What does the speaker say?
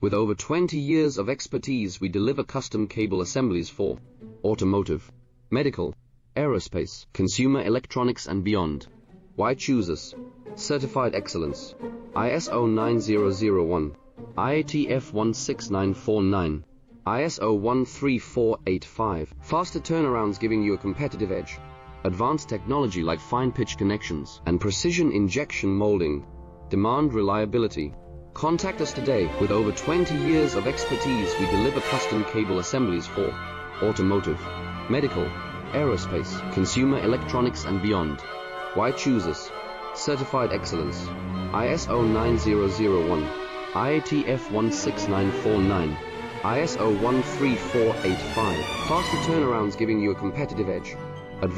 With over 20 years of expertise, we deliver custom cable assemblies for automotive, medical, aerospace, consumer electronics and beyond. Why choose us? Certified excellence. ISO 9001, IATF 16949, ISO 13485. Faster turnarounds giving you a competitive edge. Advanced technology like fine pitch connections and precision injection molding. Demand reliability. Contact us today. With over 20 years of expertise, we deliver custom cable assemblies for automotive, medical, aerospace, consumer electronics and beyond. Why choose us? Certified excellence. ISO 9001, IATF 16949, ISO 13485. Faster turnarounds giving you a competitive edge.